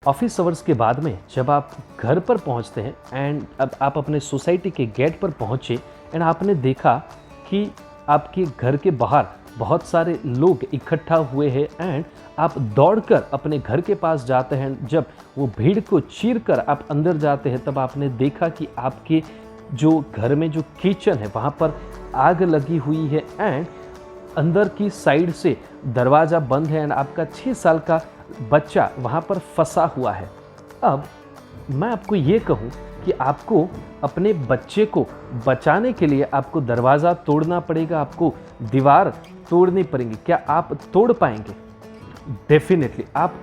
Office hours के बाद में जब आप घर पर पहुंचते हैं एंड अब आप अपने सोसाइटी के गेट पर पहुंचे एंड आपने देखा कि आपके घर के बाहर बहुत सारे लोग इकट्ठा हुए हैं एंड आप दौड़कर अपने घर के पास जाते हैं। जब वो भीड़ को चीर कर आप अंदर जाते हैं तब आपने देखा कि आपके जो घर में जो किचन है वहाँ पर आग लगी हुई है एंड अंदर की साइड से दरवाज़ा बंद है एंड आपका 6 साल का बच्चा वहाँ पर फंसा हुआ है। अब मैं आपको ये कहूँ कि आपको अपने बच्चे को बचाने के लिए आपको दरवाज़ा तोड़ना पड़ेगा, आपको दीवार तोड़नी पड़ेगी। क्या आप तोड़ पाएंगे? डेफिनेटली आप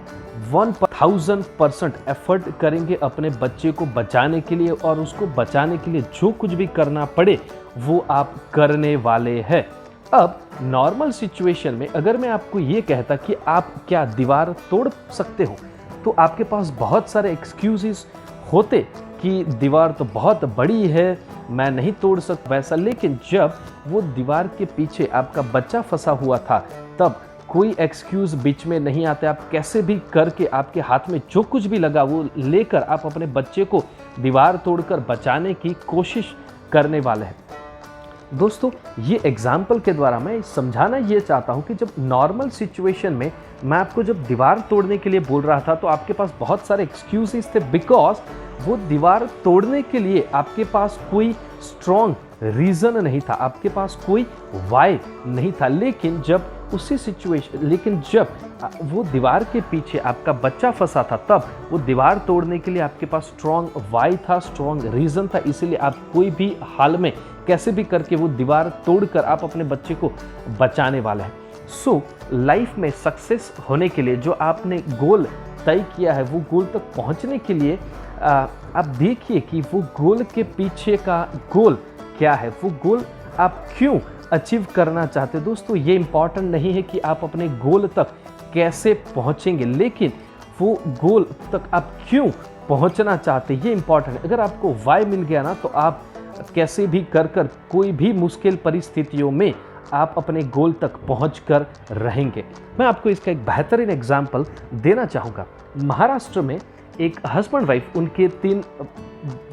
1000% एफर्ट करेंगे अपने बच्चे को बचाने के लिए और उसको बचाने के लिए जो कुछ भी करना पड़े वो आप करने वाले हैं। अब नॉर्मल सिचुएशन में अगर मैं आपको ये कहता कि आप क्या दीवार तोड़ सकते हो तो आपके पास बहुत सारे एक्सक्यूजेस होते कि दीवार तो बहुत बड़ी है, मैं नहीं तोड़ सकता वैसा। लेकिन जब वो दीवार के पीछे आपका बच्चा फंसा हुआ था तब कोई एक्सक्यूज बीच में नहीं आते। आप कैसे भी करके आपके हाथ में जो कुछ भी लगा वो लेकर आप अपने बच्चे को दीवार तोड़कर बचाने की कोशिश करने वाले हैं। दोस्तों, ये एग्जाम्पल के द्वारा मैं समझाना ये चाहता हूँ कि जब नॉर्मल सिचुएशन में मैं आपको जब दीवार तोड़ने के लिए बोल रहा था तो आपके पास बहुत सारे एक्सक्यूजेस थे बिकॉज वो दीवार तोड़ने के लिए आपके पास कोई स्ट्रॉन्ग रीज़न नहीं था, आपके पास कोई वाई नहीं था। लेकिन जब जब वो दीवार के पीछे आपका बच्चा फंसा था तब वो दीवार तोड़ने के लिए आपके पास स्ट्रॉन्ग वाई था, स्ट्रॉन्ग रीज़न था। इसीलिए आप कोई भी हाल में कैसे भी करके वो दीवार तोड़कर आप अपने बच्चे को बचाने वाले हैं। सो लाइफ में सक्सेस होने के लिए जो आपने गोल तय किया है वो गोल तक पहुंचने के लिए आप देखिए कि वो गोल के पीछे का गोल क्या है, वो गोल आप क्यों अचीव करना चाहते हैं। दोस्तों, ये इम्पॉर्टेंट नहीं है कि आप अपने गोल तक कैसे पहुंचेंगे, लेकिन वो गोल तक आप क्यों पहुंचना चाहते हैं ये इम्पॉर्टेंट है। अगर आपको वाई मिल गया ना तो आप कैसे भी कर कोई भी मुश्किल परिस्थितियों में आप अपने गोल तक पहुंचकर रहेंगे। मैं आपको इसका एक बेहतरीन एग्जाम्पल देना चाहूँगा। महाराष्ट्र में एक हस्बैंड वाइफ, उनके 3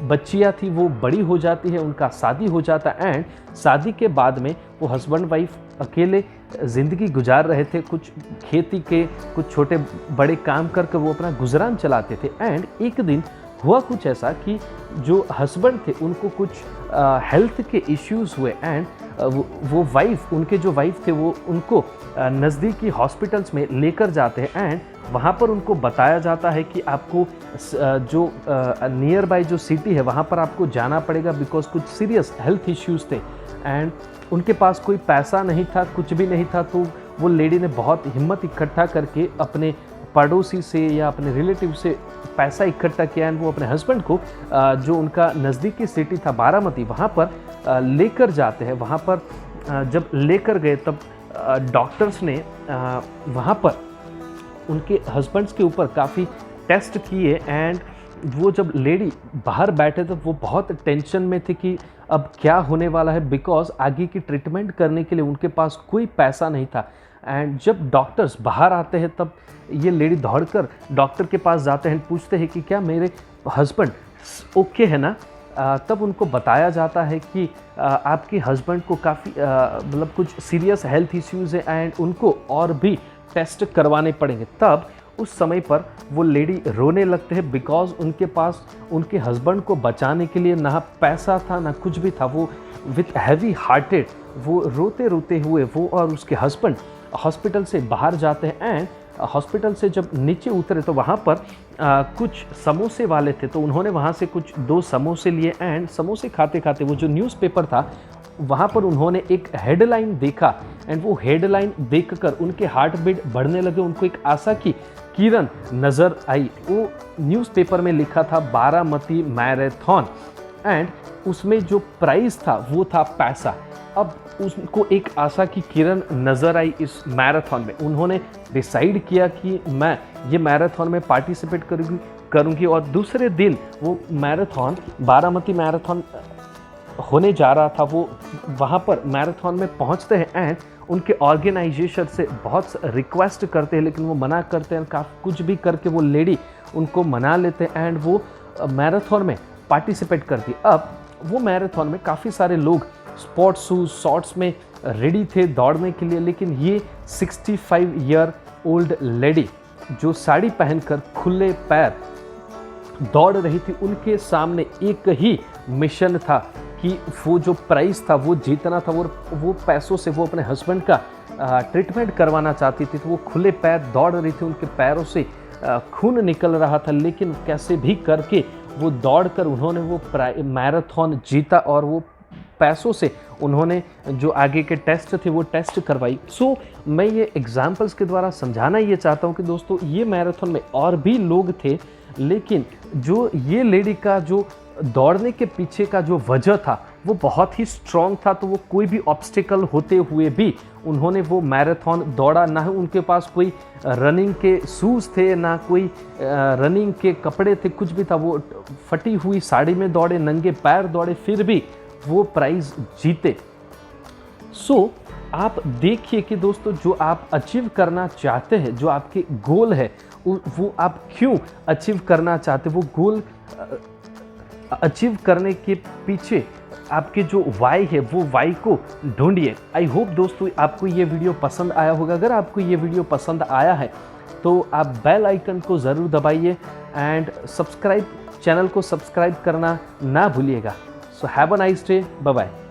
बच्चियाँ थी, वो बड़ी हो जाती है, उनका शादी हो जाता एंड शादी के बाद में वो हस्बैंड वाइफ अकेले ज़िंदगी गुजार रहे थे। कुछ खेती के कुछ छोटे बड़े काम करके वो अपना गुजरान चलाते थे एंड एक दिन हुआ कुछ ऐसा कि जो हस्बैंड थे उनको कुछ हेल्थ के इश्यूज़ हुए एंड वो वाइफ, उनके जो वाइफ थे वो उनको नज़दीकी हॉस्पिटल्स में लेकर जाते हैं एंड वहाँ पर उनको बताया जाता है कि आपको जो नियर बाय जो सिटी है वहाँ पर आपको जाना पड़ेगा बिकॉज कुछ सीरियस हेल्थ इश्यूज़ थे एंड उनके पास कोई पैसा नहीं था, कुछ भी नहीं था। तो वो लेडी ने बहुत हिम्मत इकट्ठा करके अपने पड़ोसी से या अपने रिलेटिव से पैसा इकट्ठा किया एंड वो अपने हस्बैंड को जो उनका नज़दीकी सिटी था बारामती वहाँ पर लेकर जाते हैं। वहाँ पर जब लेकर गए तब डॉक्टर्स ने वहाँ पर उनके हस्बैंड्स के ऊपर काफ़ी टेस्ट किए एंड वो जब लेडी बाहर बैठे तो वो बहुत टेंशन में थे कि अब क्या होने वाला है बिकॉज आगे की ट्रीटमेंट करने के लिए उनके पास कोई पैसा नहीं था। एंड जब डॉक्टर्स बाहर आते हैं तब ये लेडी दौड़कर डॉक्टर के पास जाते हैं, पूछते हैं कि क्या मेरे हस्बैंड ओके है ना। तब उनको बताया जाता है कि आपके हस्बैंड को काफ़ी मतलब कुछ सीरियस हेल्थ इश्यूज़ है एंड उनको और भी टेस्ट करवाने पड़ेंगे। तब उस समय पर वो लेडी रोने लगते हैं बिकॉज उनके पास उनके हस्बैंड को बचाने के लिए ना पैसा था ना कुछ भी था। वो विथ हैवी हार्टेड वो रोते रोते हुए वो और उसके हस्बैंड हॉस्पिटल से बाहर जाते हैं एंड हॉस्पिटल से जब नीचे उतरे तो वहाँ पर कुछ समोसे वाले थे तो उन्होंने वहाँ से कुछ 2 समोसे लिए एंड समोसे खाते खाते वो जो न्यूज़पेपर था वहाँ पर उन्होंने एक हेडलाइन देखा एंड वो हेडलाइन देखकर उनके हार्ट बीट बढ़ने लगे। उनको एक आशा की किरण नज़र आई। वो न्यूज़पेपर में लिखा था बारामती मैराथन एंड उसमें जो प्राइज़ था वो था पैसा। अब उसको एक आशा की किरण नज़र आई इस मैराथन में। उन्होंने डिसाइड किया कि मैं ये मैराथन में पार्टिसिपेट करूँगी और दूसरे दिन वो मैराथन बारामती मैराथन होने जा रहा था, वो वहाँ पर मैराथन में पहुँचते हैं एंड उनके ऑर्गेनाइजेशन से बहुत रिक्वेस्ट करते हैं, लेकिन वो मना करते हैं। काफ़ी कुछ भी करके वो लेडी उनको मना लेते हैं एंड वो मैराथन में पार्टिसिपेट करती है। अब वो मैराथन में काफ़ी सारे लोग स्पोर्ट्स शूज शॉर्ट्स में रेडी थे दौड़ने के लिए, लेकिन ये 65 ईयर ओल्ड लेडी जो साड़ी पहनकर खुले पैर दौड़ रही थी, उनके सामने एक ही मिशन था कि वो जो प्राइस था वो जीतना था। वो पैसों से वो अपने हस्बैंड का ट्रीटमेंट करवाना चाहती थी। तो वो खुले पैर दौड़ रही थी, उनके पैरों से खून निकल रहा था, लेकिन कैसे भी करके वो दौड़कर उन्होंने वो मैराथन जीता और वो पैसों से उन्होंने जो आगे के टेस्ट थे वो टेस्ट करवाई। सो मैं ये एग्जाम्पल्स के द्वारा समझाना ये चाहता हूँ कि दोस्तों ये मैराथन में और भी लोग थे, लेकिन जो ये लेडी का जो दौड़ने के पीछे का जो वजह था वो बहुत ही स्ट्रॉन्ग था। तो वो कोई भी ऑब्स्टिकल होते हुए भी उन्होंने वो मैराथन दौड़ा। ना ही उनके पास कोई रनिंग के शूज़ थे, ना कोई रनिंग के कपड़े थे, कुछ भी था। वो फटी हुई साड़ी में दौड़े, नंगे पैर दौड़े, फिर भी वो प्राइज़ जीते। सो आप देखिए कि दोस्तों जो आप अचीव करना चाहते हैं, जो आपके गोल है, वो आप क्यों अचीव करना चाहते, वो गोल अचीव करने के पीछे आपके जो वाई है वो वाई को ढूंढिए। आई होप दोस्तों आपको ये वीडियो पसंद आया होगा। अगर आपको ये वीडियो पसंद आया है तो आप बेल आइकन को ज़रूर दबाइए एंड चैनल को सब्सक्राइब करना ना भूलिएगा। So have a nice day, bye bye.